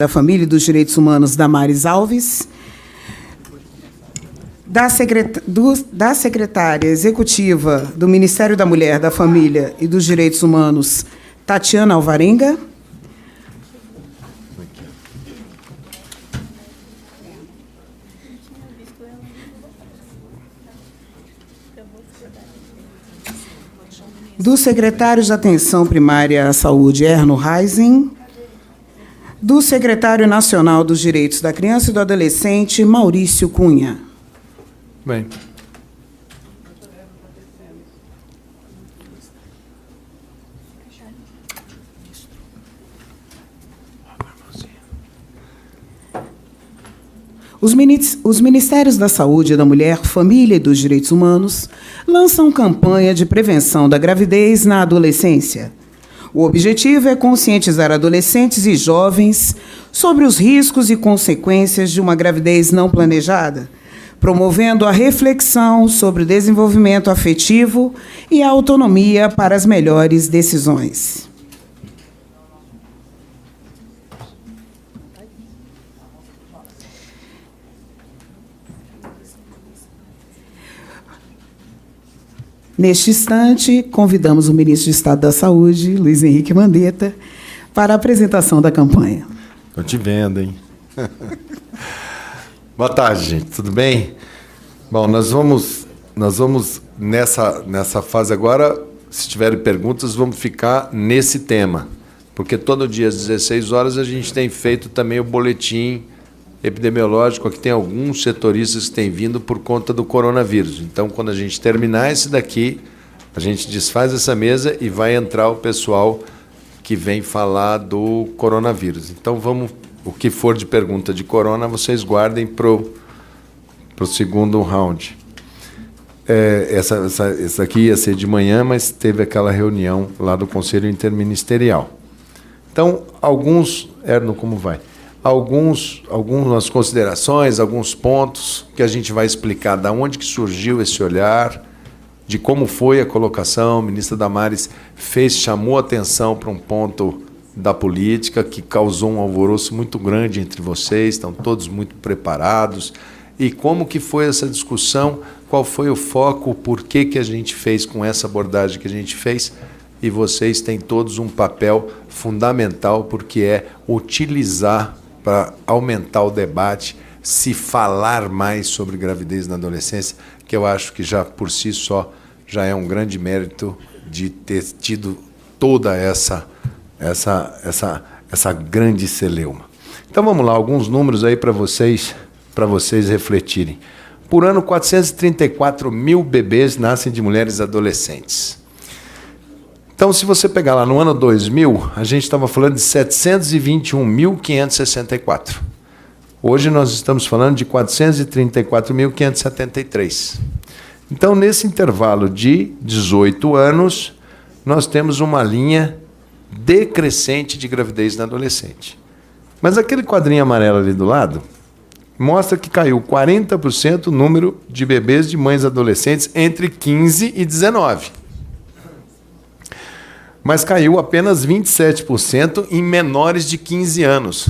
da Família e dos Direitos Humanos, Damares Alves, da secretária executiva do Ministério da Mulher, da Família e dos Direitos Humanos, Tatiana Alvarenga, do secretário de Atenção Primária à Saúde, Erno Reising, do secretário nacional dos Direitos da Criança e do Adolescente, Maurício Cunha. Bem. Os Ministérios da Saúde, da Mulher, Família e dos Direitos Humanos lançam campanha de prevenção da gravidez na adolescência. O objetivo é conscientizar adolescentes e jovens sobre os riscos e consequências de uma gravidez não planejada, promovendo a reflexão sobre o desenvolvimento afetivo e a autonomia para as melhores decisões. Neste instante, convidamos o ministro de Estado da Saúde, Luiz Henrique Mandetta, para a apresentação da campanha. Estou te vendo, hein? Boa tarde, gente. Tudo bem? Bom, nós vamos nessa fase agora, se tiverem perguntas, vamos ficar nesse tema, porque todo dia às 16 horas a gente tem feito também o boletim epidemiológico. Aqui tem alguns setoristas que têm vindo por conta do coronavírus. Então, quando a gente terminar esse daqui, a gente desfaz essa mesa e vai entrar o pessoal que vem falar do coronavírus. Então, o que for de pergunta de corona, vocês guardem para o segundo round. Essa aqui ia ser de manhã, mas teve aquela reunião lá do Conselho Interministerial. Então, Erno, como vai? Algumas considerações, alguns pontos que a gente vai explicar de onde que surgiu esse olhar, de como foi a colocação. A ministra Damares chamou atenção para um ponto da política que causou um alvoroço muito grande entre vocês, estão todos muito preparados. E como que foi essa discussão, qual foi o foco, por que a gente fez com essa abordagem que a gente fez, e vocês têm todos um papel fundamental, porque é utilizar para aumentar o debate, se falar mais sobre gravidez na adolescência, que eu acho que já por si só já é um grande mérito de ter tido toda essa grande celeuma. Então vamos lá, alguns números aí para vocês refletirem. Por ano, 434 mil bebês nascem de mulheres adolescentes. Então, se você pegar lá no ano 2000, a gente estava falando de 721.564. Hoje nós estamos falando de 434.573. Então, nesse intervalo de 18 anos, nós temos uma linha decrescente de gravidez na adolescente. Mas aquele quadrinho amarelo ali do lado mostra que caiu 40% o número de bebês de mães adolescentes entre 15 e 19. Mas caiu apenas 27% em menores de 15 anos,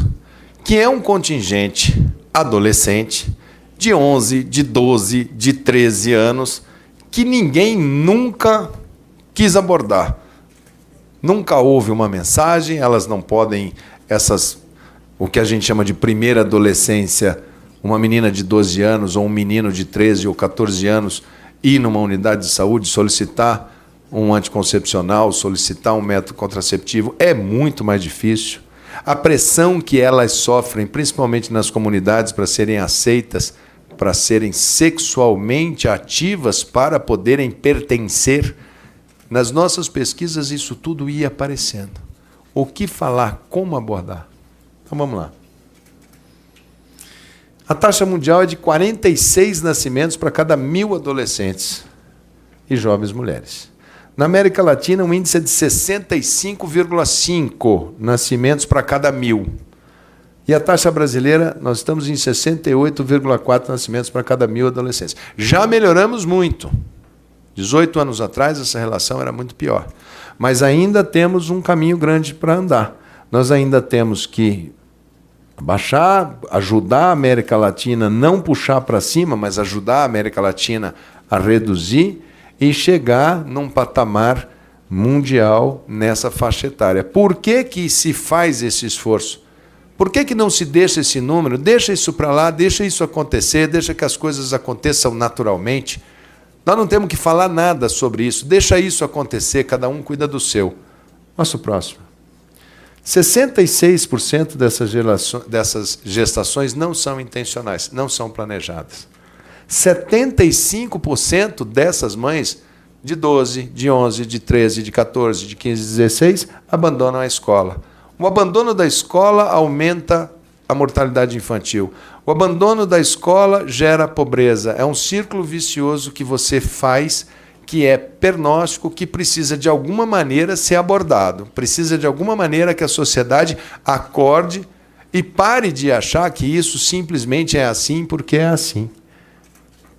que é um contingente adolescente de 11, de 12, de 13 anos, que ninguém nunca quis abordar. Nunca houve uma mensagem, elas não podem, o que a gente chama de primeira adolescência, uma menina de 12 anos ou um menino de 13 ou 14 anos ir numa unidade de saúde solicitar um anticoncepcional, solicitar um método contraceptivo, é muito mais difícil. A pressão que elas sofrem, principalmente nas comunidades, para serem aceitas, para serem sexualmente ativas, para poderem pertencer. Nas nossas pesquisas, isso tudo ia aparecendo. O que falar, como abordar? Então, vamos lá. A taxa mundial é de 46 nascimentos para cada 1.000 adolescentes e jovens mulheres. Na América Latina, o índice é de 65,5 nascimentos para cada 1.000. E a taxa brasileira, nós estamos em 68,4 nascimentos para cada 1.000 adolescentes. Já melhoramos muito. 18 anos atrás, essa relação era muito pior. Mas ainda temos um caminho grande para andar. Nós ainda temos que baixar, ajudar a América Latina, não puxar para cima, mas ajudar a América Latina a reduzir e chegar num patamar mundial nessa faixa etária. Por que que se faz esse esforço? Por que que não se deixa esse número? Deixa isso para lá, deixa isso acontecer, deixa que as coisas aconteçam naturalmente. Nós não temos que falar nada sobre isso. Deixa isso acontecer, cada um cuida do seu. Nosso próximo. 66% dessas gestações não são intencionais, não são planejadas. 75% dessas mães de 12, de 11, de 13, de 14, de 15, de 16 abandonam a escola. O abandono da escola aumenta a mortalidade infantil. O abandono da escola gera pobreza. É um círculo vicioso que você faz, que é pernóstico, que precisa de alguma maneira ser abordado. Precisa de alguma maneira que a sociedade acorde e pare de achar que isso simplesmente é assim porque é assim.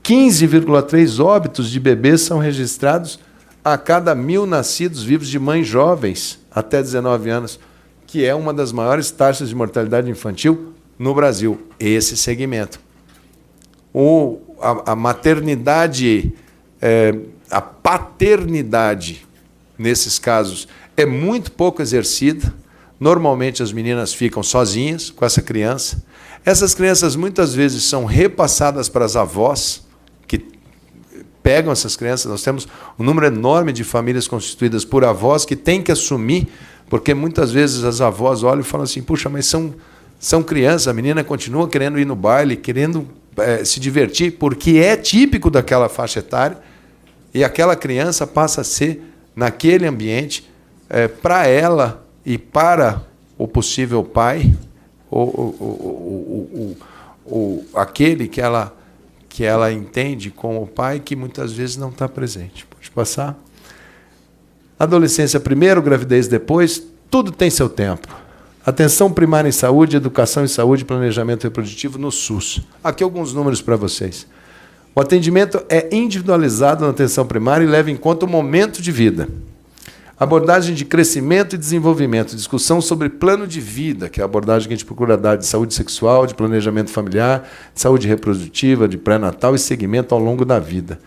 15,3 óbitos de bebês são registrados a cada 1.000 nascidos vivos de mães jovens até 19 anos, que é uma das maiores taxas de mortalidade infantil no Brasil, esse segmento. A maternidade, a paternidade, nesses casos, é muito pouco exercida. Normalmente as meninas ficam sozinhas com essa criança. Essas crianças muitas vezes são repassadas para as avós, que pegam essas crianças. Nós temos um número enorme de famílias constituídas por avós que têm que assumir, porque muitas vezes as avós olham e falam assim, puxa, mas são crianças, a menina continua querendo ir no baile, querendo se divertir, porque é típico daquela faixa etária, e aquela criança passa a ser, naquele ambiente, para ela e para o possível pai, aquele que ela entende como pai, que muitas vezes não está presente. Pode passar. Adolescência primeiro, gravidez depois, tudo tem seu tempo. Atenção primária em saúde, educação em saúde, planejamento reprodutivo no SUS. Aqui alguns números para vocês. O atendimento é individualizado na atenção primária e leva em conta o momento de vida. Abordagem de crescimento e desenvolvimento, discussão sobre plano de vida, que é a abordagem que a gente procura dar de saúde sexual, de planejamento familiar, de saúde reprodutiva, de pré-natal e segmento ao longo da vida.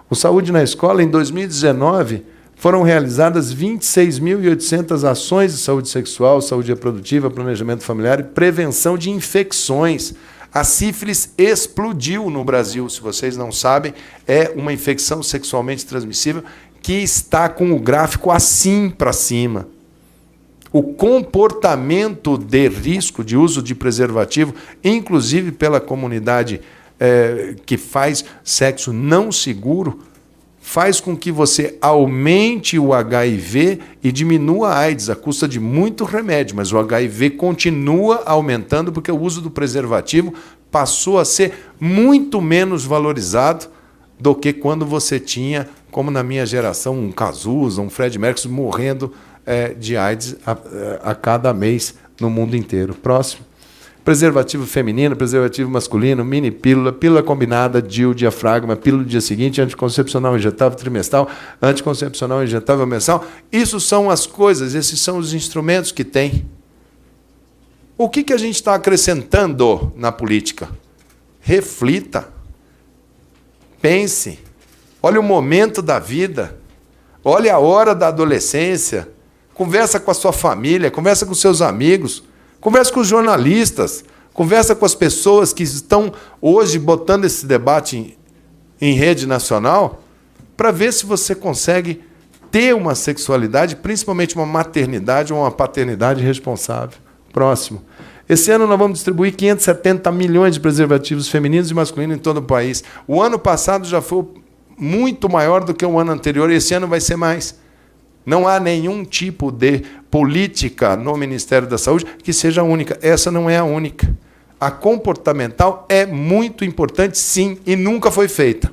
O Saúde na Escola, em 2019, foram realizadas 26.800 ações de saúde sexual, saúde reprodutiva, planejamento familiar e prevenção de infecções. A sífilis explodiu no Brasil, se vocês não sabem, é uma infecção sexualmente transmissível que está com o gráfico assim para cima. O comportamento de risco de uso de preservativo, inclusive pela comunidade que faz sexo não seguro, faz com que você aumente o HIV e diminua a AIDS, à custa de muito remédio, mas o HIV continua aumentando porque o uso do preservativo passou a ser muito menos valorizado do que quando você tinha, como na minha geração, um Cazuza, um Fred Merckx morrendo de AIDS a cada mês no mundo inteiro. Próximo. Preservativo feminino, preservativo masculino, mini pílula, pílula combinada, DIU, diafragma, pílula do dia seguinte, anticoncepcional injetável trimestral, anticoncepcional injetável mensal. Isso são as coisas, esses são os instrumentos que tem. O que a gente está acrescentando na política? Reflita. Pense. Olha o momento da vida. Olha a hora da adolescência. Conversa com a sua família, conversa com seus amigos. Conversa com os jornalistas, conversa com as pessoas que estão hoje botando esse debate em rede nacional, para ver se você consegue ter uma sexualidade, principalmente uma maternidade ou uma paternidade responsável. Próximo. Esse ano nós vamos distribuir 570 milhões de preservativos femininos e masculinos em todo o país. O ano passado já foi muito maior do que o ano anterior, e esse ano vai ser mais. Não há nenhum tipo de política no Ministério da Saúde que seja única. Essa não é a única. A comportamental é muito importante, sim, e nunca foi feita.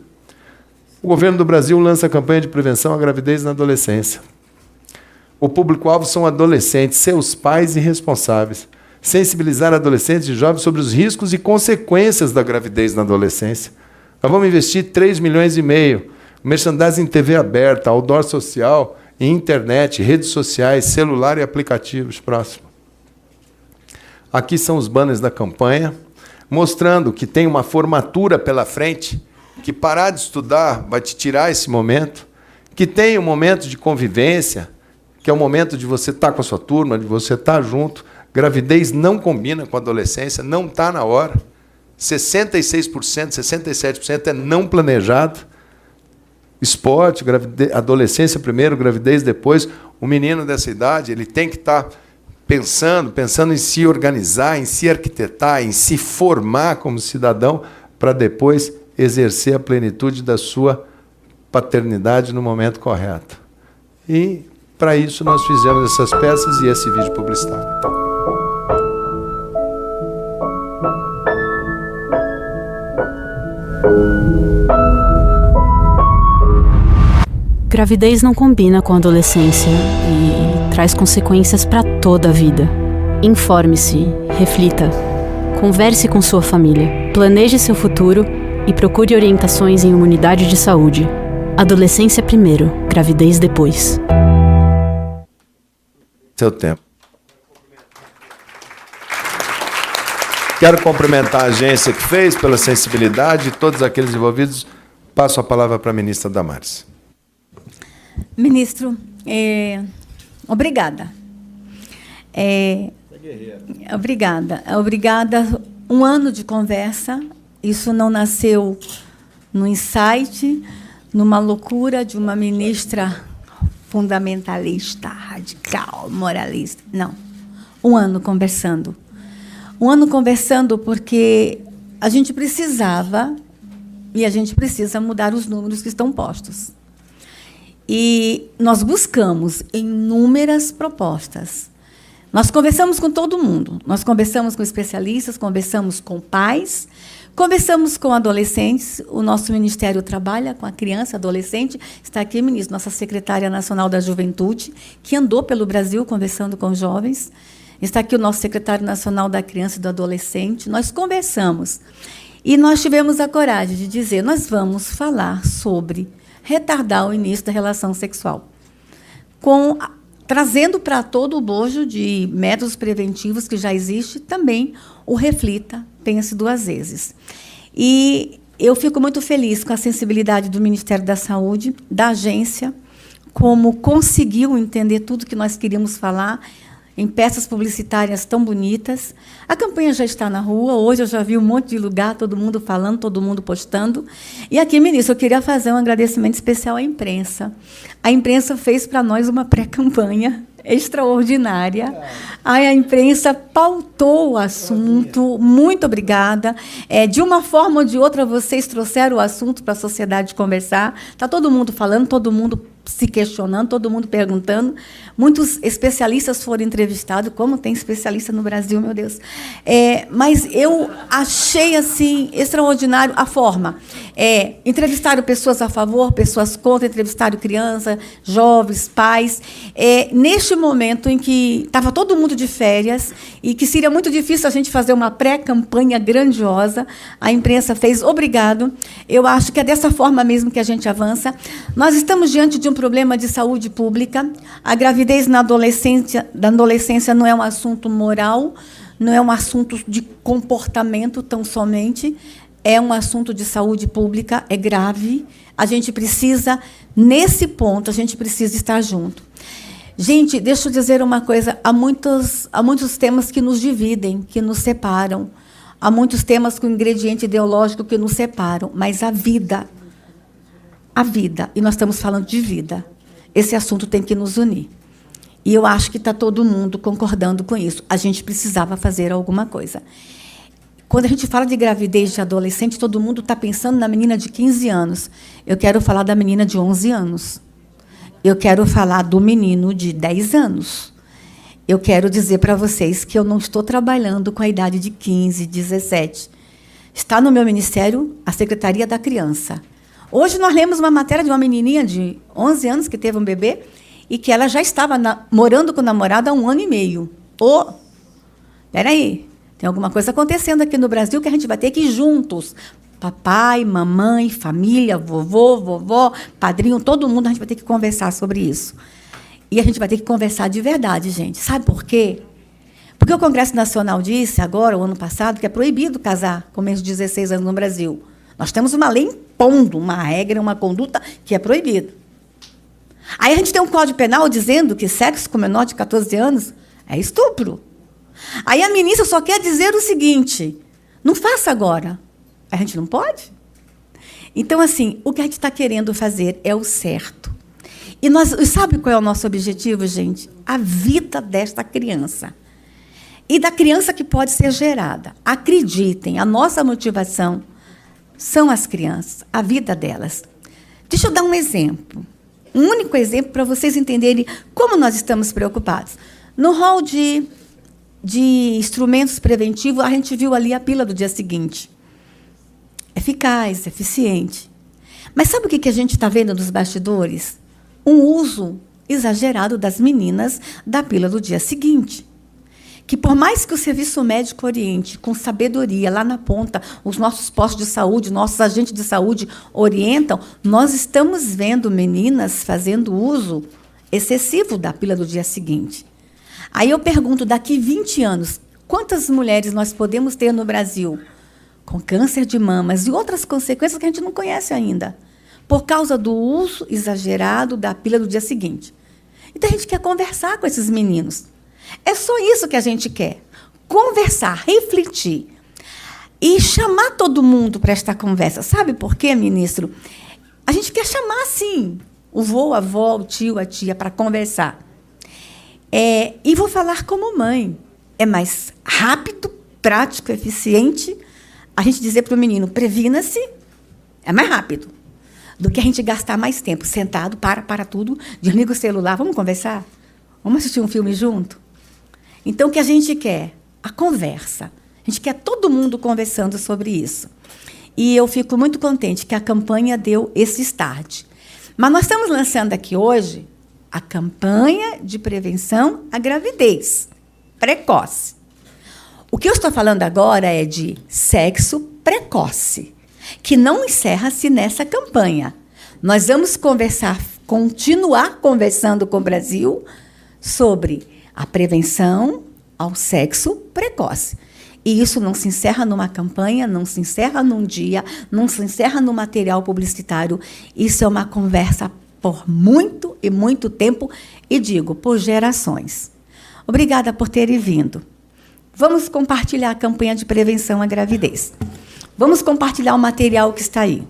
O governo do Brasil lança a campanha de prevenção à gravidez na adolescência. O público-alvo são adolescentes, seus pais e responsáveis. Sensibilizar adolescentes e jovens sobre os riscos e consequências da gravidez na adolescência. Nós vamos investir 3,5 milhões. Merchandising em TV aberta, outdoor social, internet, redes sociais, celular e aplicativos. Próximo. Aqui são os banners da campanha, mostrando que tem uma formatura pela frente, que parar de estudar vai te tirar esse momento, que tem um momento de convivência, que é o momento de você estar com a sua turma, de você estar junto. Gravidez não combina com a adolescência, não está na hora. 66%, 67% é não planejado. Esporte, adolescência primeiro, gravidez depois. O menino dessa idade ele tem que estar pensando em se organizar, em se arquitetar, em se formar como cidadão, para depois exercer a plenitude da sua paternidade no momento correto. E, para isso, nós fizemos essas peças e esse vídeo publicitário. Gravidez não combina com a adolescência e traz consequências para toda a vida. Informe-se, reflita, converse com sua família, planeje seu futuro e procure orientações em uma unidade de saúde. Adolescência primeiro, gravidez depois. Seu tempo. Quero cumprimentar a agência que fez pela sensibilidade e todos aqueles envolvidos. Passo a palavra para a ministra Damares. Ministro, obrigada. Obrigada. Um ano de conversa. Isso não nasceu no insight, numa loucura de uma ministra fundamentalista, radical, moralista. Não. Um ano conversando. Um ano conversando porque a gente precisava, e a gente precisa mudar os números que estão postos. E nós buscamos inúmeras propostas. Nós conversamos com todo mundo. Nós conversamos com especialistas, conversamos com pais, conversamos com adolescentes. O nosso ministério trabalha com a criança, adolescente. Está aqui, ministro, nossa secretária nacional da Juventude, que andou pelo Brasil conversando com jovens. Está aqui o nosso secretário nacional da criança e do adolescente. Nós conversamos. E nós tivemos a coragem de dizer, nós vamos falar sobre retardar o início da relação sexual, trazendo para todo o bojo de métodos preventivos que já existe, também o reflita, pense duas vezes. E eu fico muito feliz com a sensibilidade do Ministério da Saúde, da agência, como conseguiu entender tudo que nós queríamos falar, em peças publicitárias tão bonitas. A campanha já está na rua, hoje eu já vi um monte de lugar, todo mundo falando, todo mundo postando. E aqui, ministro, eu queria fazer um agradecimento especial à imprensa. A imprensa fez para nós uma pré-campanha extraordinária. A imprensa pautou o assunto. Muito obrigada. De uma forma ou de outra, vocês trouxeram o assunto para a sociedade conversar. Está todo mundo falando, todo mundo se questionando, todo mundo perguntando. Muitos especialistas foram entrevistados, como tem especialista no Brasil, meu Deus. Mas eu achei assim extraordinário a forma. Entrevistaram pessoas a favor, pessoas contra, entrevistaram crianças, jovens, pais. Neste momento em que estava todo mundo de férias e que seria muito difícil a gente fazer uma pré-campanha grandiosa, a imprensa fez. Obrigado. Eu acho que é dessa forma mesmo que a gente avança. Nós estamos diante de um problema de saúde pública. A gravidez na adolescência não é um assunto moral, não é um assunto de comportamento tão somente, é um assunto de saúde pública, é grave. A gente precisa, nesse ponto, a gente precisa estar junto. Gente, deixa eu dizer uma coisa, há muitos temas que nos dividem, que nos separam, há muitos temas com ingrediente ideológico que nos separam, mas a vida, e nós estamos falando de vida, esse assunto tem que nos unir. E eu acho que está todo mundo concordando com isso. A gente precisava fazer alguma coisa. Quando a gente fala de gravidez de adolescente, todo mundo está pensando na menina de 15 anos. Eu quero falar da menina de 11 anos. Eu quero falar do menino de 10 anos. Eu quero dizer para vocês que eu não estou trabalhando com a idade de 15, 17. Está no meu ministério a Secretaria da Criança. Hoje nós lemos uma matéria de uma menininha de 11 anos que teve um bebê e que ela já estava morando com o namorado há 1 ano e meio. Espera aí, tem alguma coisa acontecendo aqui no Brasil que a gente vai ter que ir juntos. Papai, mamãe, família, vovô, vovó, padrinho, todo mundo, a gente vai ter que conversar sobre isso. E a gente vai ter que conversar de verdade, gente. Sabe por quê? Porque o Congresso Nacional disse, agora, o ano passado, que é proibido casar com menos de 16 anos no Brasil. Nós temos uma lei impondo uma regra, uma conduta que é proibida. Aí a gente tem um Código Penal dizendo que sexo com menor de 14 anos é estupro. Aí a ministra só quer dizer o seguinte, não faça agora. A gente não pode? Então, assim, o que a gente está querendo fazer é o certo. E sabe qual é o nosso objetivo, gente? A vida desta criança. E da criança que pode ser gerada. Acreditem, a nossa motivação são as crianças, a vida delas. Deixa eu dar um exemplo. Um único exemplo para vocês entenderem como nós estamos preocupados. No hall de instrumentos preventivos, a gente viu ali a pílula do dia seguinte. Eficaz, eficiente. Mas sabe o que a gente está vendo nos bastidores? Um uso exagerado das meninas da pílula do dia seguinte. Que por mais que o serviço médico oriente, com sabedoria, lá na ponta, os nossos postos de saúde, nossos agentes de saúde orientam, nós estamos vendo meninas fazendo uso excessivo da pílula do dia seguinte. Aí eu pergunto, daqui 20 anos, quantas mulheres nós podemos ter no Brasil com câncer de mamas e outras consequências que a gente não conhece ainda, por causa do uso exagerado da pílula do dia seguinte? Então, a gente quer conversar com esses meninos. É só isso que a gente quer. Conversar, refletir. E chamar todo mundo para esta conversa. Sabe por quê, ministro? A gente quer chamar, sim, o vô, a avó, o tio, a tia, para conversar. E vou falar como mãe. É mais rápido, prático, eficiente a gente dizer para o menino, previna-se, é mais rápido do que a gente gastar mais tempo sentado, para tudo, desliga o celular, vamos conversar? Vamos assistir um filme junto? Então, o que a gente quer? A conversa. A gente quer todo mundo conversando sobre isso. E eu fico muito contente que a campanha deu esse start. Mas nós estamos lançando aqui hoje a campanha de prevenção à gravidez precoce. O que eu estou falando agora é de sexo precoce, que não encerra-se nessa campanha. Nós vamos continuar conversando com o Brasil sobre a prevenção ao sexo precoce. E isso não se encerra numa campanha, não se encerra num dia, não se encerra no material publicitário. Isso é uma conversa por muito e muito tempo, e digo, por gerações. Obrigada por terem vindo. Vamos compartilhar a campanha de prevenção à gravidez. Vamos compartilhar o material que está aí.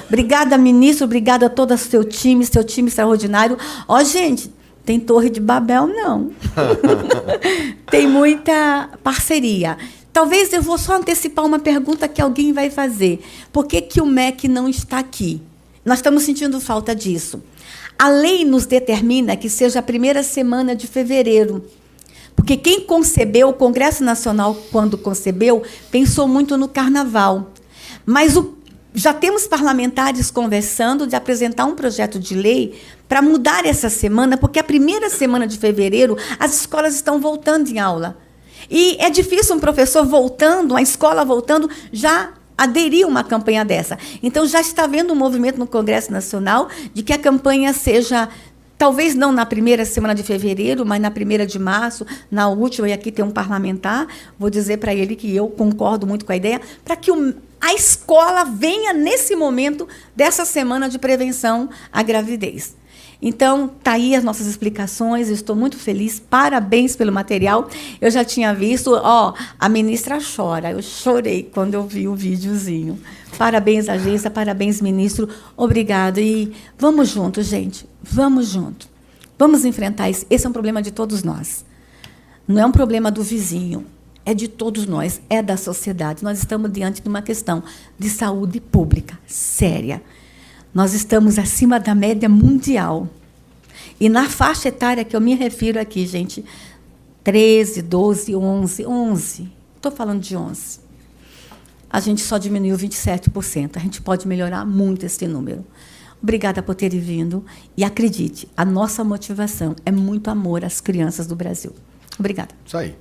Obrigada, ministro, obrigada a todo o seu time extraordinário. Ó, gente, tem Torre de Babel, não. Tem muita parceria. Talvez eu vou só antecipar uma pergunta que alguém vai fazer. Por que o MEC não está aqui? Nós estamos sentindo falta disso. A lei nos determina que seja a primeira semana de fevereiro. Porque quem concebeu, o Congresso Nacional, quando concebeu, pensou muito no Carnaval. Mas já temos parlamentares conversando de apresentar um projeto de lei para mudar essa semana, porque a primeira semana de fevereiro as escolas estão voltando em aula. E é difícil um professor voltando, uma escola voltando, já aderir a uma campanha dessa. Então, já está havendo um movimento no Congresso Nacional de que a campanha seja, talvez não na primeira semana de fevereiro, mas na 1ª de março, na última, e aqui tem um parlamentar, vou dizer para ele que eu concordo muito com a ideia, para que a escola venha nesse momento dessa semana de prevenção à gravidez. Então, está aí as nossas explicações, eu estou muito feliz, parabéns pelo material. Eu já tinha visto, a ministra chora, eu chorei quando eu vi o videozinho. Parabéns, agência, parabéns, ministro, obrigado. E vamos juntos, gente, vamos juntos. Vamos enfrentar isso. Esse é um problema de todos nós. Não é um problema do vizinho, é de todos nós, é da sociedade. Nós estamos diante de uma questão de saúde pública séria. Nós estamos acima da média mundial. E na faixa etária que eu me refiro aqui, gente, 13, 12, 11. Estou falando de 11. A gente só diminuiu 27%. A gente pode melhorar muito esse número. Obrigada por terem vindo. E acredite, a nossa motivação é muito amor às crianças do Brasil. Obrigada. Isso aí.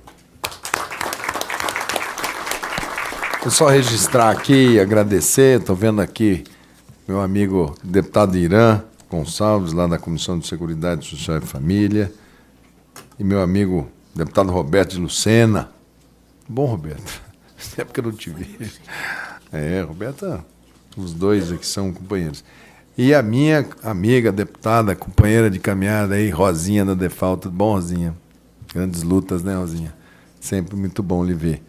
Vou só registrar aqui e agradecer. Estou vendo aqui meu amigo deputado Irã Gonçalves, lá da Comissão de Seguridade Social e Família, e meu amigo deputado Roberto de Lucena. Bom, Roberto. É porque eu não te vi. Roberto, os dois aqui são companheiros. E a minha amiga, deputada, companheira de caminhada aí, Rosinha da DEFAL. Tudo bom, Rosinha? Grandes lutas, né, Rosinha? Sempre muito bom lhe ver.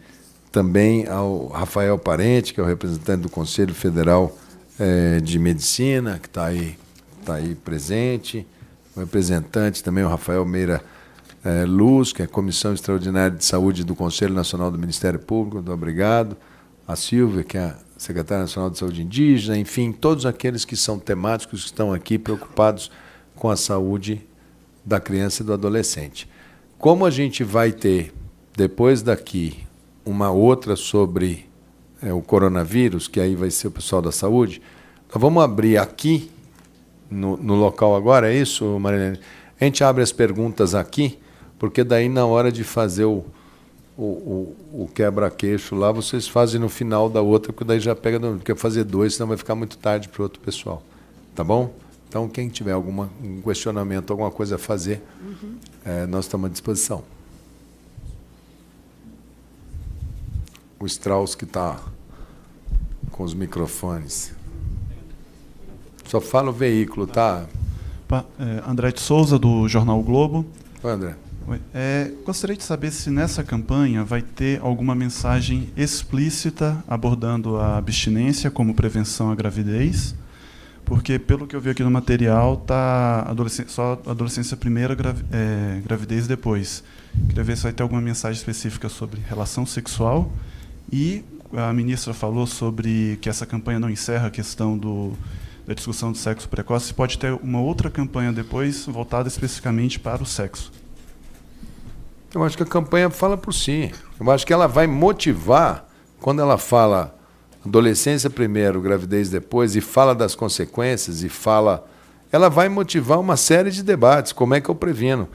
Também ao Rafael Parente, que é o representante do Conselho Federal de Medicina, que está aí presente. O representante também, o Rafael Meira Luz, que é a Comissão Extraordinária de Saúde do Conselho Nacional do Ministério Público, muito obrigado. A Silvia, que é a Secretária Nacional de Saúde Indígena, enfim, todos aqueles que são temáticos, que estão aqui preocupados com a saúde da criança e do adolescente. Como a gente vai ter, depois daqui, uma outra sobre o coronavírus, que aí vai ser o pessoal da saúde, nós vamos abrir aqui, no local agora, é isso, Marilene? A gente abre as perguntas aqui, porque daí na hora de fazer o quebra-queixo lá, vocês fazem no final da outra, porque daí já pega, porque fazer 2, senão vai ficar muito tarde para o outro pessoal. Tá bom? Então, quem tiver algum questionamento, alguma coisa a fazer, nós estamos à disposição. O Strauss que está com os microfones. Só fala o veículo, tá? André de Souza, do Jornal o Globo. Oi, André. Gostaria de saber se nessa campanha vai ter alguma mensagem explícita abordando a abstinência como prevenção à gravidez, porque, pelo que eu vi aqui no material, está só adolescência primeira, gravidez depois. Queria ver se vai ter alguma mensagem específica sobre relação sexual. E a ministra falou sobre que essa campanha não encerra a questão da discussão do sexo precoce. Pode ter uma outra campanha depois voltada especificamente para o sexo. Eu acho que a campanha fala por si. Eu acho que ela vai motivar, quando ela fala adolescência primeiro, gravidez depois, e fala das consequências, ela vai motivar uma série de debates. Como é que eu previno?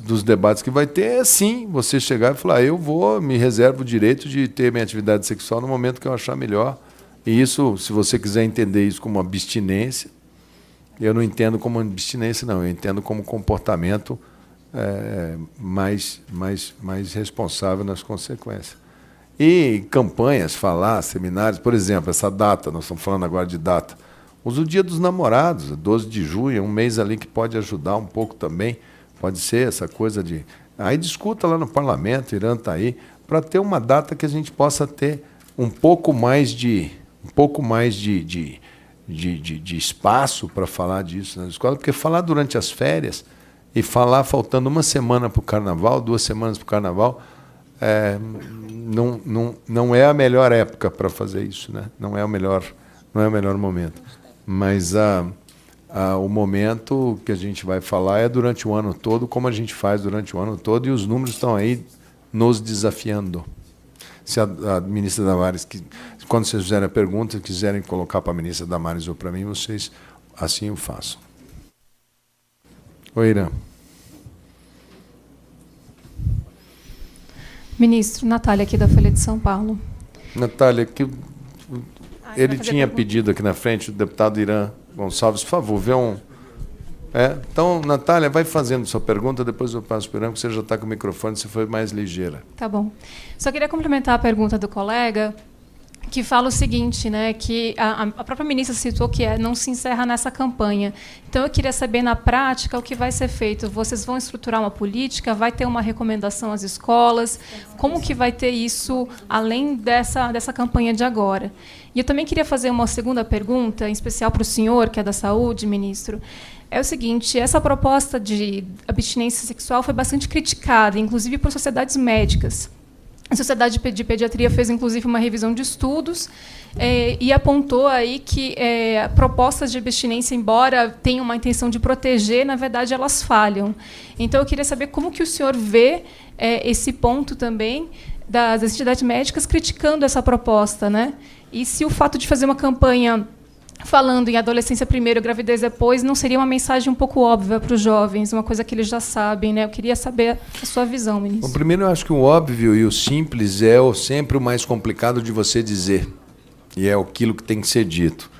Dos debates que vai ter é, sim, você chegar e falar, eu me reservo o direito de ter minha atividade sexual no momento que eu achar melhor. E isso, se você quiser entender isso como abstinência, eu não entendo como abstinência, não. Eu entendo como comportamento mais responsável nas consequências. E campanhas, seminários, por exemplo, essa data, nós estamos falando agora de data. Usa o Dia dos Namorados, 12 de junho, um mês ali que pode ajudar um pouco também. Pode ser essa coisa de... Aí discuta lá no parlamento, Irã está aí, para ter uma data que a gente possa ter um pouco mais de espaço para falar disso na escola, porque falar durante as férias e falar faltando uma semana para o carnaval, 2 semanas para o carnaval, não é a melhor época para fazer isso, né? Não é o melhor momento. Mas o momento que a gente vai falar é durante o ano todo, como a gente faz durante o ano todo, e os números estão aí nos desafiando. Se a ministra Damares, quando vocês fizerem a pergunta, quiserem colocar para a ministra Damares ou para mim, vocês assim o façam. Oi, Irã. Ministro, Natália, aqui da Folha de São Paulo. Natália, ele tinha pedido aqui na frente, o deputado Irã Gonçalves, por favor, vê um... Então, Natália, vai fazendo sua pergunta, depois eu passo para o Irã, porque você já está com o microfone, você foi mais ligeira. Tá bom. Só queria complementar a pergunta do colega, que fala o seguinte, né, que a própria ministra citou que não se encerra nessa campanha. Então, eu queria saber, na prática, o que vai ser feito. Vocês vão estruturar uma política? Vai ter uma recomendação às escolas? Como que vai ter isso, além dessa campanha de agora? E eu também queria fazer uma segunda pergunta, em especial para o senhor, que é da saúde, ministro. É o seguinte, essa proposta de abstinência sexual foi bastante criticada, inclusive por sociedades médicas. A Sociedade de Pediatria fez, inclusive, uma revisão de estudos e apontou aí que propostas de abstinência, embora tenham uma intenção de proteger, na verdade, elas falham. Então, eu queria saber como que o senhor vê esse ponto também das entidades médicas criticando essa proposta, né? E se o fato de fazer uma campanha falando em adolescência primeiro, gravidez depois, não seria uma mensagem um pouco óbvia para os jovens, uma coisa que eles já sabem, né? Eu queria saber a sua visão, ministro. Bom, primeiro, eu acho que o óbvio e o simples é sempre o mais complicado de você dizer, e é aquilo que tem que ser dito.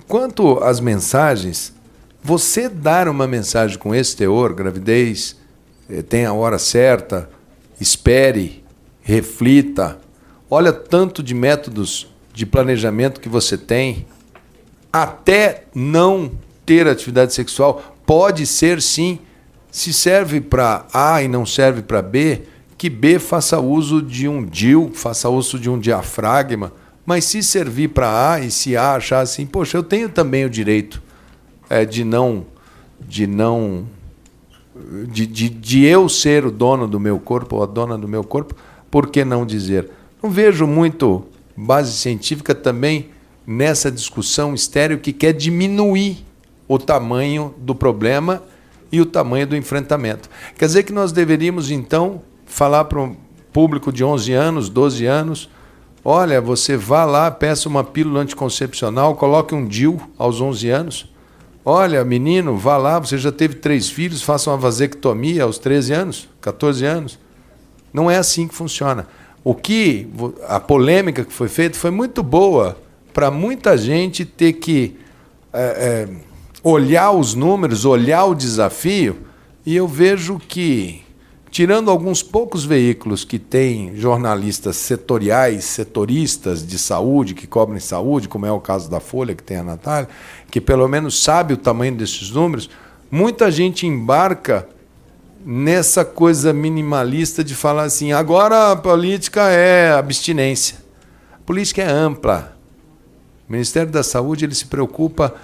Quanto às mensagens, você dar uma mensagem com esse teor, gravidez tenha a hora certa, espere, reflita, olha tanto de métodos de planejamento que você tem, até não ter atividade sexual, pode ser sim, se serve para A e não serve para B, que B faça uso de um DIU, faça uso de um diafragma, mas se servir para A e se A achar assim, poxa, eu tenho também o direito de eu ser o dono do meu corpo ou a dona do meu corpo, por que não dizer? Não vejo muito base científica também nessa discussão estéril que quer diminuir o tamanho do problema e o tamanho do enfrentamento. Quer dizer que nós deveríamos, então, falar para um público de 11 anos, 12 anos, olha, você vá lá, peça uma pílula anticoncepcional, coloque um DIU aos 11 anos. Olha, menino, vá lá, você já teve 3 filhos, faça uma vasectomia aos 13 anos, 14 anos. Não é assim que funciona. A polêmica que foi feita foi muito boa para muita gente ter que olhar os números, olhar o desafio, e eu vejo que, tirando alguns poucos veículos que têm jornalistas setoriais, setoristas de saúde, que cobrem saúde, como é o caso da Folha, que tem a Natália, que pelo menos sabe o tamanho desses números, muita gente embarca nessa coisa minimalista de falar assim, agora a política é abstinência. A política é ampla. O Ministério da Saúde ele se preocupa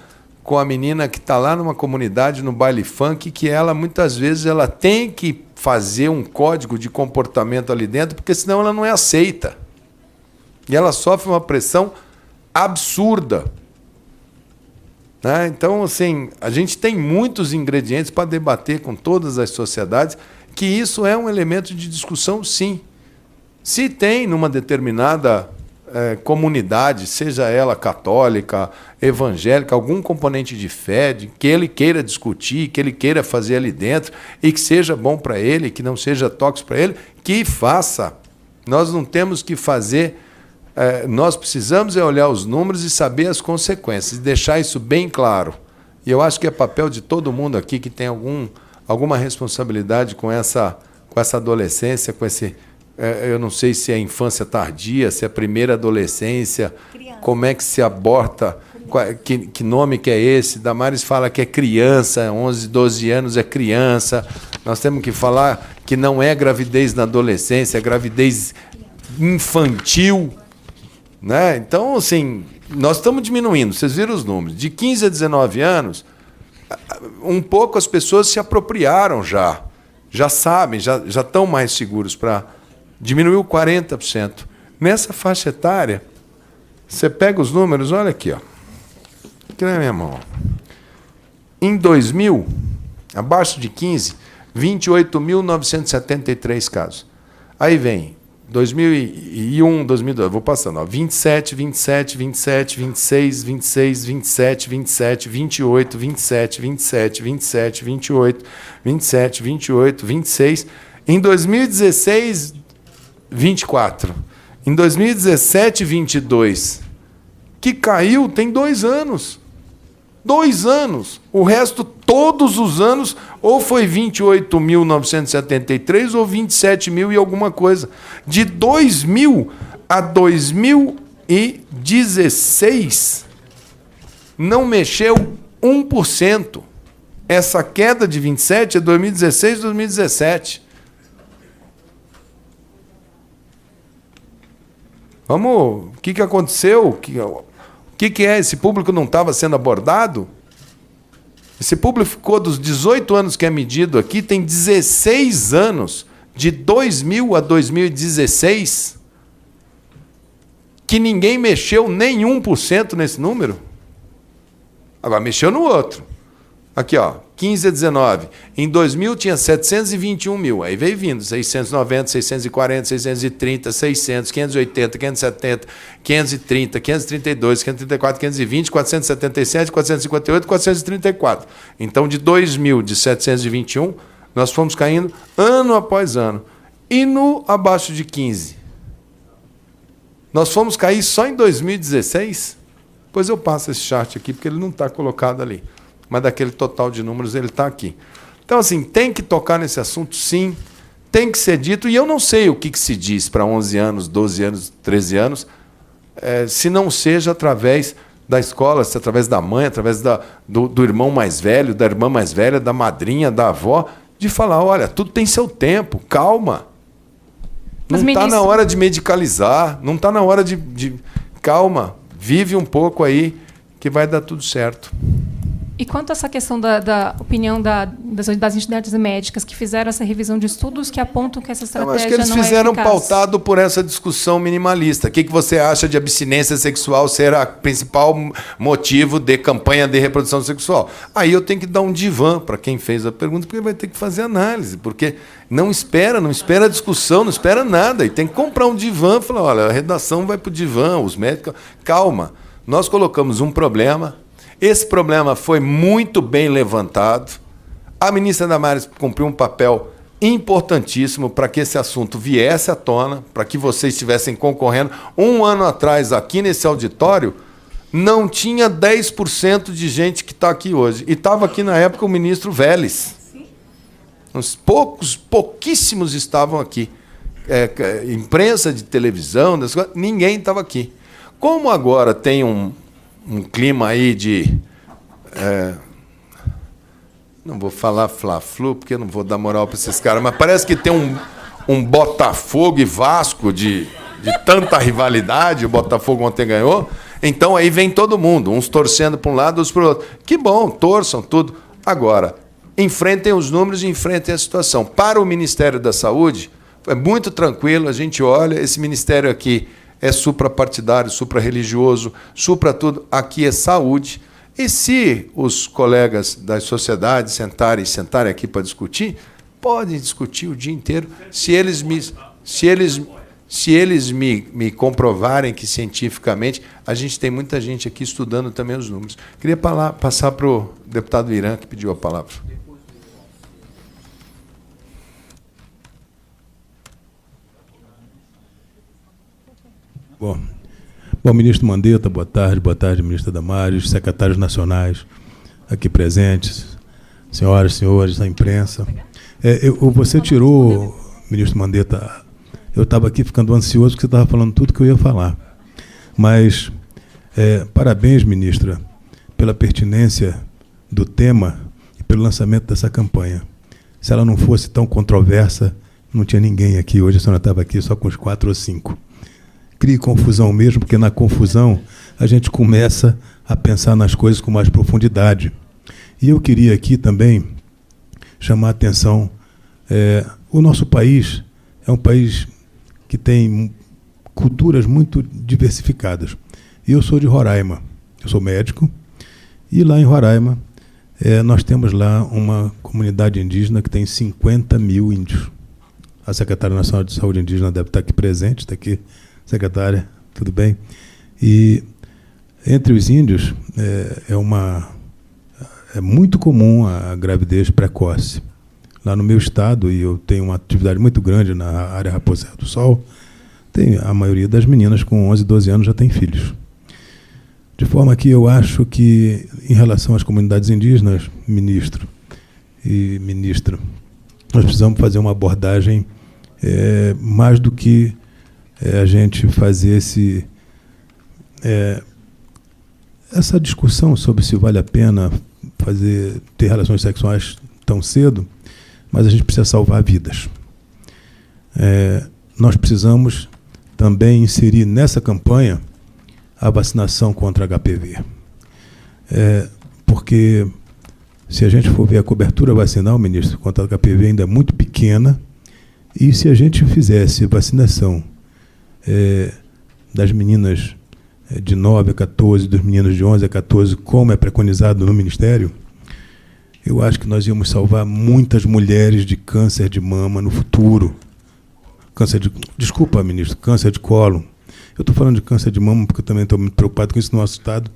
com a menina que está lá numa comunidade, no baile funk, que ela, muitas vezes, ela tem que fazer um código de comportamento ali dentro, porque senão ela não é aceita. E ela sofre uma pressão absurda. Né? Então, assim, a gente tem muitos ingredientes para debater com todas as sociedades, que isso é um elemento de discussão, sim. Se tem numa determinada comunidade, seja ela católica, evangélica, algum componente de fé, que ele queira discutir, que ele queira fazer ali dentro, e que seja bom para ele, que não seja tóxico para ele, que faça. Nós não temos que fazer... nós precisamos olhar os números e saber as consequências, e deixar isso bem claro. E eu acho que é papel de todo mundo aqui que tem alguma responsabilidade com essa adolescência, com esse... eu não sei se é infância tardia, se é primeira adolescência, criança. Como é que se aborta, que nome que é esse? Damares fala que é criança, 11, 12 anos é criança. Nós temos que falar que não é gravidez na adolescência, é gravidez infantil. Né? Então, assim, nós estamos diminuindo, vocês viram os números. De 15 a 19 anos, um pouco as pessoas se apropriaram já sabem, já estão mais seguros para... Diminuiu 40%. Nessa faixa etária, você pega os números, olha aqui, ó. Aqui na minha mão. Em 2000, abaixo de 15, 28.973 casos. Aí vem 2001, 2002, vou passando, ó, 27, 27, 27, 26, 26, 27, 27, 28, 27, 27, 27, 28, 27, 28, 26. Em 2016, 24. Em 2017, 22. Que caiu tem 2 anos. 2 anos. O resto, todos os anos, ou foi 28.973 ou 27.000 e alguma coisa. De 2000 a 2016, não mexeu 1%. Essa queda de 27 é 2016 e 2017. Vamos, o que aconteceu? O que é? Esse público não estava sendo abordado? Esse público ficou dos 18 anos que é medido aqui, tem 16 anos, de 2000 a 2016, que ninguém mexeu nem 1% nesse número. Agora, mexeu no outro. Aqui, ó, 15 a 19. Em 2000 tinha 721 mil. Aí veio vindo 690, 640, 630, 600, 580, 570, 530, 532, 534, 520, 477, 458, 434. Então, de 2000, de 721, nós fomos caindo ano após ano. E no abaixo de 15? Nós fomos cair só em 2016? Pois eu passo esse chart aqui, porque ele não está colocado ali. Mas daquele total de números ele está aqui. Então, assim, tem que tocar nesse assunto, sim, tem que ser dito, e eu não sei o que se diz para 11 anos, 12 anos, 13 anos, se não seja através da escola, se através da mãe, através do irmão mais velho, da irmã mais velha, da madrinha, da avó, de falar, olha, tudo tem seu tempo, calma. Não está na hora de medicalizar, não está na hora de... Calma, vive um pouco aí, que vai dar tudo certo. E quanto a essa questão da opinião das entidades médicas que fizeram essa revisão de estudos que apontam que essa estratégia não é eficaz? Eu acho que eles fizeram pautado por essa discussão minimalista. O que você acha de abstinência sexual ser o principal motivo de campanha de reprodução sexual? Aí eu tenho que dar um divã para quem fez a pergunta, porque vai ter que fazer análise, porque não espera discussão, não espera nada. E tem que comprar um divã e falar, olha, a redação vai para o divã, os médicos... Calma, nós colocamos um problema... Esse problema foi muito bem levantado. A ministra Damares cumpriu um papel importantíssimo para que esse assunto viesse à tona, para que vocês estivessem concorrendo. Um ano atrás, aqui nesse auditório, não tinha 10% de gente que está aqui hoje. E estava aqui na época o ministro Vélez. Pouquíssimos estavam aqui. Imprensa de televisão, ninguém estava aqui. Como agora tem um clima aí de... não vou falar Fla-Flu, porque eu não vou dar moral para esses caras, mas parece que tem um Botafogo e Vasco de tanta rivalidade, o Botafogo ontem ganhou, então aí vem todo mundo, uns torcendo para um lado, outros para o outro. Que bom, torçam tudo. Agora, enfrentem os números e enfrentem a situação. Para o Ministério da Saúde, é muito tranquilo, a gente olha, esse ministério aqui é suprapartidário, supra-religioso, supra-tudo. Aqui é saúde. E se os colegas das sociedades sentarem aqui para discutir, podem discutir o dia inteiro. Se eles me comprovarem que cientificamente, a gente tem muita gente aqui estudando também os números. Queria passar para o deputado Irã, que pediu a palavra. Bom, ministro Mandetta, boa tarde, ministra Damares, secretários nacionais aqui presentes, senhoras e senhores da imprensa. Você tirou, ministro Mandetta, eu estava aqui ficando ansioso porque você estava falando tudo que eu ia falar. Mas, parabéns, ministra, pela pertinência do tema e pelo lançamento dessa campanha. Se ela não fosse tão controversa, não tinha ninguém aqui hoje, a senhora estava aqui só com os 4 ou 5. Crie confusão mesmo, porque na confusão a gente começa a pensar nas coisas com mais profundidade. E eu queria aqui também chamar a atenção. O nosso país é um país que tem culturas muito diversificadas. E eu sou de Roraima, eu sou médico, e lá em Roraima nós temos lá uma comunidade indígena que tem 50 mil índios. A Secretária Nacional de Saúde Indígena deve estar aqui presente, está aqui. Secretária, tudo bem? E entre os índios é muito comum a gravidez precoce. Lá no meu estado, e eu tenho uma atividade muito grande na área Raposa do Sol, a maioria das meninas com 11, 12 anos já tem filhos. De forma que eu acho que, em relação às comunidades indígenas, ministro e ministra, nós precisamos fazer uma abordagem mais do que a gente fazer essa discussão sobre se vale a pena ter relações sexuais tão cedo, mas a gente precisa salvar vidas. Nós precisamos também inserir nessa campanha a vacinação contra HPV. Porque, se a gente for ver a cobertura vacinal, ministro, contra HPV ainda é muito pequena, e se a gente fizesse vacinação das meninas de 9 a 14, dos meninos de 11 a 14, como é preconizado no Ministério, eu acho que nós íamos salvar muitas mulheres de câncer de mama no futuro. Desculpa, ministro, câncer de colo. Eu estou falando de câncer de mama porque eu também estou muito preocupado com isso no nosso estado.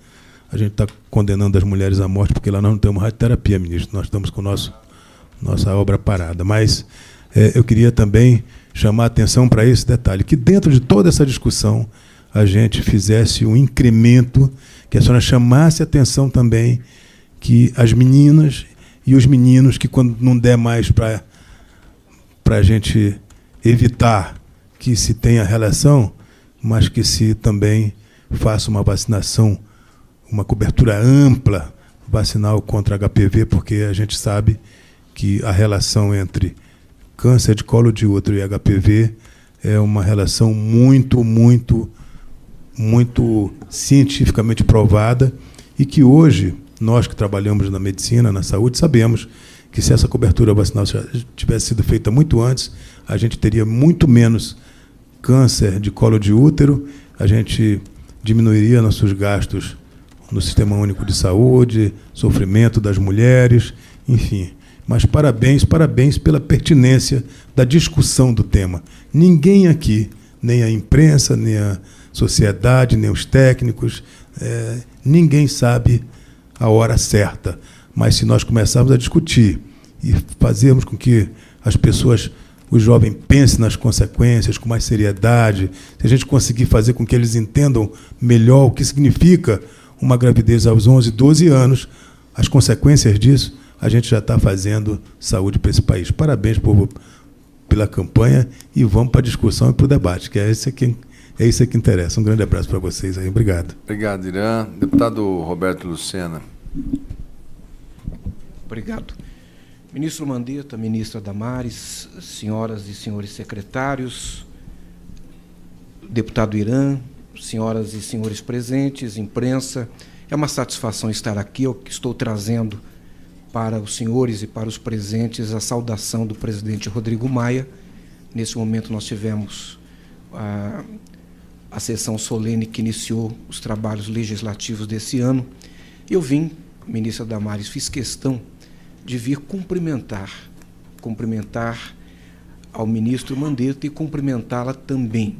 A gente está condenando as mulheres à morte porque lá nós não temos radioterapia, ministro. Nós estamos com nossa obra parada. Mas eu queria também chamar a atenção para esse detalhe, que dentro de toda essa discussão a gente fizesse um incremento, que a senhora chamasse a atenção também que as meninas e os meninos que, quando não der mais para a gente evitar que se tenha relação, mas que se também faça uma vacinação, uma cobertura ampla vacinal contra HPV, porque a gente sabe que a relação entre câncer de colo de útero e HPV é uma relação muito, muito, muito cientificamente provada, e que hoje, nós que trabalhamos na medicina, na saúde, sabemos que se essa cobertura vacinal tivesse sido feita muito antes, a gente teria muito menos câncer de colo de útero, a gente diminuiria nossos gastos no Sistema Único de Saúde, sofrimento das mulheres, enfim. Mas parabéns pela pertinência da discussão do tema. Ninguém aqui, nem a imprensa, nem a sociedade, nem os técnicos, ninguém sabe a hora certa. Mas se nós começarmos a discutir e fazermos com que as pessoas, os jovens, pensem nas consequências com mais seriedade, se a gente conseguir fazer com que eles entendam melhor o que significa uma gravidez aos 11, 12 anos, as consequências disso, a gente já está fazendo saúde para esse país. Parabéns, povo, pela campanha, e vamos para a discussão e para o debate, que é isso que interessa. Um grande abraço para vocês aí. Obrigado. Obrigado, Irã. Deputado Roberto Lucena. Obrigado. Ministro Mandetta, ministra Damares, senhoras e senhores secretários, deputado Irã, senhoras e senhores presentes, imprensa, é uma satisfação estar aqui. Eu estou trazendo para os senhores e para os presentes a saudação do presidente Rodrigo Maia. Nesse momento nós tivemos a sessão solene que iniciou os trabalhos legislativos desse ano. Eu vim, ministra Damares, fiz questão de vir cumprimentar ao ministro Mandetta e cumprimentá-la também,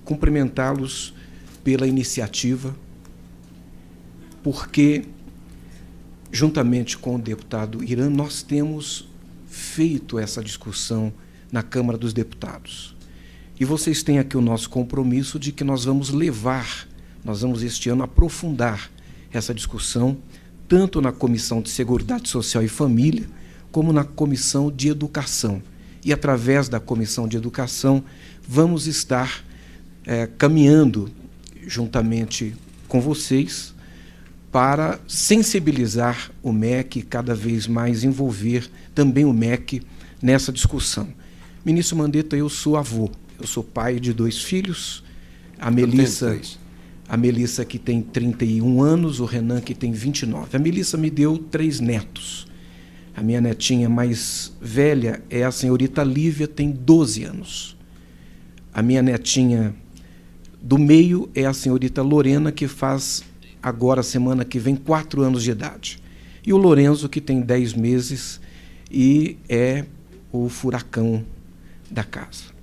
cumprimentá-los pela iniciativa, porque, juntamente com o deputado Irã, nós temos feito essa discussão na Câmara dos Deputados. E vocês têm aqui o nosso compromisso de que nós vamos este ano aprofundar essa discussão, tanto na Comissão de Seguridade Social e Família, como na Comissão de Educação. E, através da Comissão de Educação, vamos estar caminhando, juntamente com vocês, para sensibilizar o MEC e cada vez mais envolver também o MEC nessa discussão. Ministro Mandetta, eu sou avô, eu sou pai de 2 filhos, a Melissa que tem 31 anos, o Renan que tem 29. A Melissa me deu 3 netos. A minha netinha mais velha é a senhorita Lívia, tem 12 anos. A minha netinha do meio é a senhorita Lorena, que faz agora, semana que vem, 4 anos de idade. E o Lorenzo, que tem 10 meses e é o furacão da casa.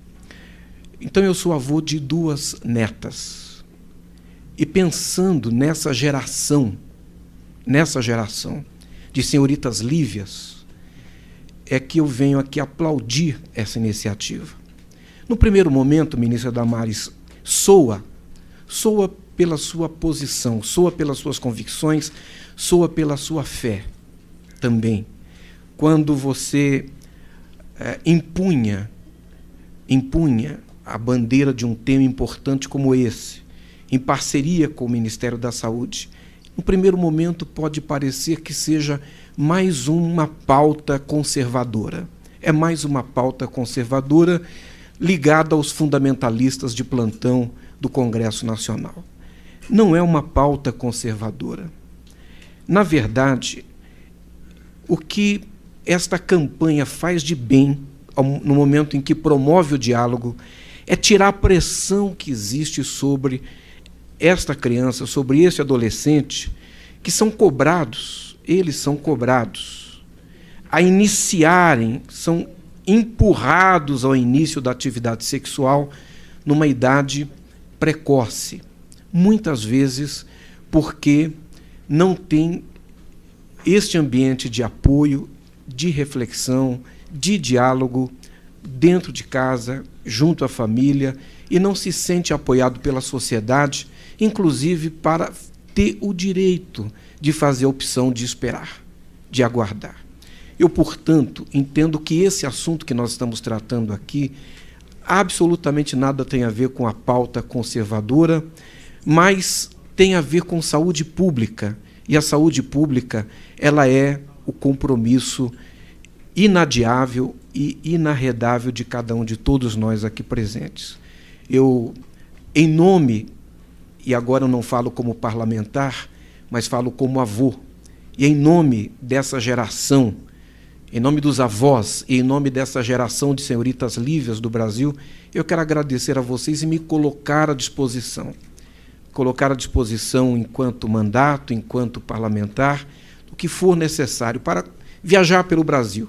Então, eu sou avô de 2 netas. E pensando nessa geração de senhoritas Lívias, é que eu venho aqui aplaudir essa iniciativa. No primeiro momento, ministra Damares, soa pela sua posição, soa pelas suas convicções, soa pela sua fé também. Quando você empunha a bandeira de um tema importante como esse, em parceria com o Ministério da Saúde, no primeiro momento pode parecer que seja mais uma pauta conservadora. É mais uma pauta conservadora ligada aos fundamentalistas de plantão do Congresso Nacional. Não é uma pauta conservadora. Na verdade, o que esta campanha faz de bem, no momento em que promove o diálogo, é tirar a pressão que existe sobre esta criança, sobre esse adolescente, que são cobrados, eles são cobrados a iniciarem, são empurrados ao início da atividade sexual numa idade precoce, muitas vezes porque não tem este ambiente de apoio, de reflexão, de diálogo dentro de casa, junto à família, e não se sente apoiado pela sociedade, inclusive para ter o direito de fazer a opção de esperar, de aguardar. Eu, portanto, entendo que esse assunto que nós estamos tratando aqui absolutamente nada tem a ver com a pauta conservadora, mas tem a ver com saúde pública. E a saúde pública, ela é o compromisso inadiável e inarredável de cada um de todos nós aqui presentes. Eu, em nome, e agora eu não falo como parlamentar, mas falo como avô, e em nome dessa geração, em nome dos avós e em nome dessa geração de senhoritas lívias do Brasil, eu quero agradecer a vocês e me colocar à disposição. Colocar à disposição enquanto mandato, enquanto parlamentar, o que for necessário para viajar pelo Brasil,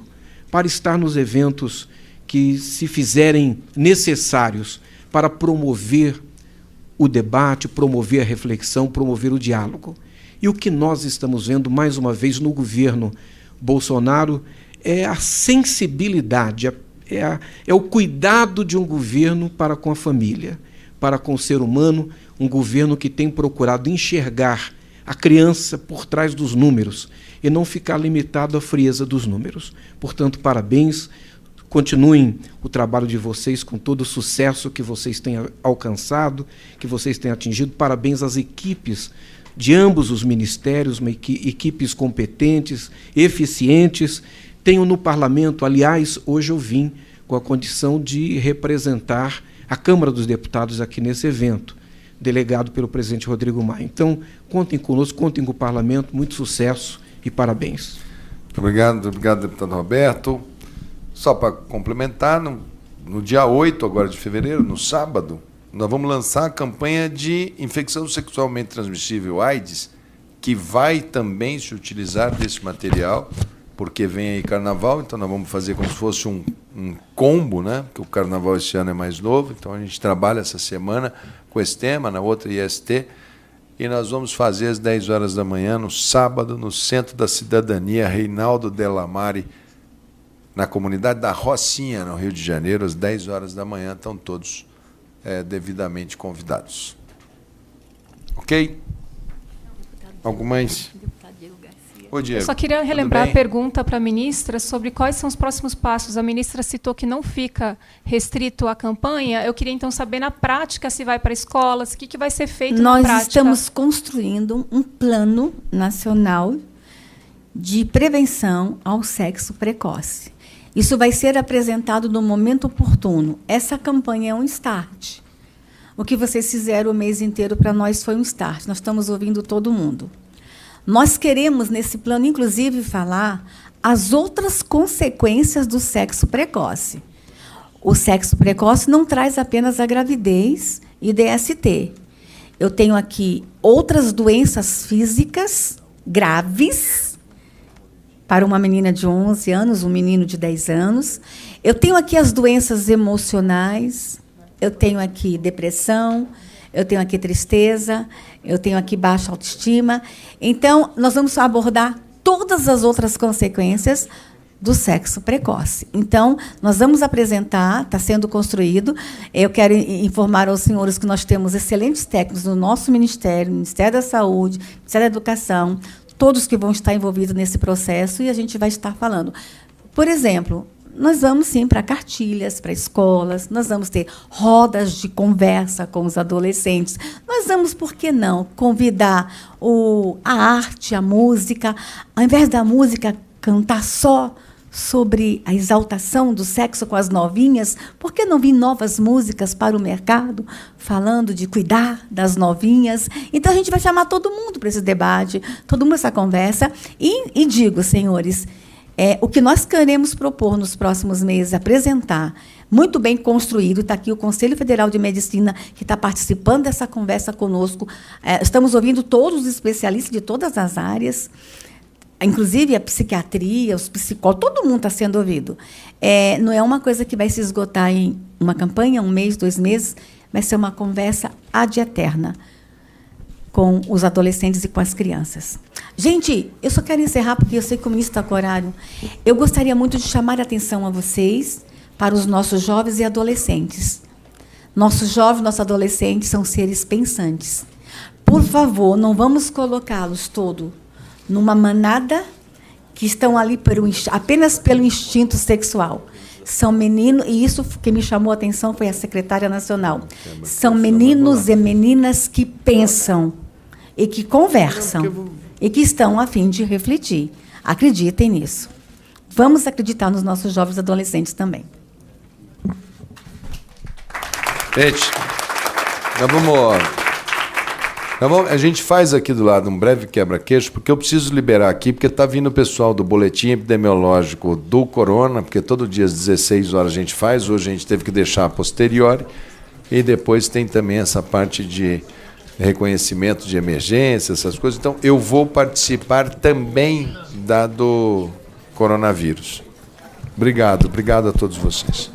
para estar nos eventos que se fizerem necessários para promover o debate, promover a reflexão, promover o diálogo. E o que nós estamos vendo, mais uma vez, no governo Bolsonaro é a sensibilidade, é o cuidado de um governo para com a família, para com o ser humano, um governo que tem procurado enxergar a criança por trás dos números e não ficar limitado à frieza dos números. Portanto, parabéns, continuem o trabalho de vocês com todo o sucesso que vocês têm alcançado, que vocês têm atingido. Parabéns às equipes de ambos os ministérios, equipes competentes, eficientes. Tenho no parlamento, aliás, hoje eu vim com a condição de representar a Câmara dos Deputados aqui nesse evento, delegado pelo presidente Rodrigo Maia. Então, contem conosco, contem com o parlamento, muito sucesso e parabéns. Obrigado, deputado Roberto. Só para complementar, no dia 8 agora de fevereiro, no sábado, nós vamos lançar a campanha de infecção sexualmente transmissível AIDS, que vai também se utilizar desse material, porque vem aí carnaval, então nós vamos fazer como se fosse um combo, né? Porque o carnaval esse ano é mais novo, então a gente trabalha essa semana com esse tema, na outra IST, e nós vamos fazer às 10 horas da manhã, no sábado, no Centro da Cidadania Reinaldo Delamare, na comunidade da Rocinha, no Rio de Janeiro, às 10 horas da manhã, estão todos devidamente convidados. Ok? Algo mais? Eu só queria relembrar a pergunta para a ministra sobre quais são os próximos passos. A ministra citou que não fica restrito à campanha. Eu queria, então, saber, na prática, se vai para escolas, o que vai ser feito na prática. Nós estamos construindo um plano nacional de prevenção ao sexo precoce. Isso vai ser apresentado no momento oportuno. Essa campanha é um start. O que vocês fizeram o mês inteiro para nós foi um start. Nós estamos ouvindo todo mundo. Nós queremos, nesse plano, inclusive, falar as outras consequências do sexo precoce. O sexo precoce não traz apenas a gravidez e DST. Eu tenho aqui outras doenças físicas graves para uma menina de 11 anos, um menino de 10 anos. Eu tenho aqui as doenças emocionais, eu tenho aqui depressão, eu tenho aqui tristeza, eu tenho aqui baixa autoestima. Então, nós vamos abordar todas as outras consequências do sexo precoce. Então, nós vamos apresentar, está sendo construído. Eu quero informar aos senhores que nós temos excelentes técnicos no nosso Ministério, Ministério da Saúde, Ministério da Educação, todos que vão estar envolvidos nesse processo, e a gente vai estar falando. Por exemplo, nós vamos, sim, para cartilhas, para escolas, nós vamos ter rodas de conversa com os adolescentes, nós vamos, por que não, convidar a arte, a música, ao invés da música cantar só sobre a exaltação do sexo com as novinhas, por que não vir novas músicas para o mercado, falando de cuidar das novinhas? Então, a gente vai chamar todo mundo para esse debate, todo mundo essa conversa, e digo, senhores, o que nós queremos propor nos próximos meses, apresentar, muito bem construído, está aqui o Conselho Federal de Medicina, que está participando dessa conversa conosco, estamos ouvindo todos os especialistas de todas as áreas, inclusive a psiquiatria, os psicólogos, todo mundo está sendo ouvido. Não é uma coisa que vai se esgotar em uma campanha, 1 mês, 2 meses, vai ser uma conversa ad eterna com os adolescentes e com as crianças. Gente, eu só quero encerrar, porque eu sei que o ministro está com horário. Eu gostaria muito de chamar a atenção a vocês para os nossos jovens e adolescentes. Nossos jovens, nossos adolescentes são seres pensantes. Por favor, não vamos colocá-los todos numa manada que estão ali apenas pelo instinto sexual. São meninos, e isso que me chamou a atenção foi a secretária nacional. São meninos e meninas que pensam e que conversam e que estão a fim de refletir. Acreditem nisso. Vamos acreditar nos nossos jovens adolescentes também. Gente, a gente faz aqui do lado um breve quebra-queixo, porque eu preciso liberar aqui, porque está vindo o pessoal do boletim epidemiológico do corona, porque todo dia às 16 horas a gente faz, hoje a gente teve que deixar a posteriori, e depois tem também essa parte de reconhecimento de emergência, essas coisas. Então, eu vou participar também do coronavírus. Obrigado a todos vocês.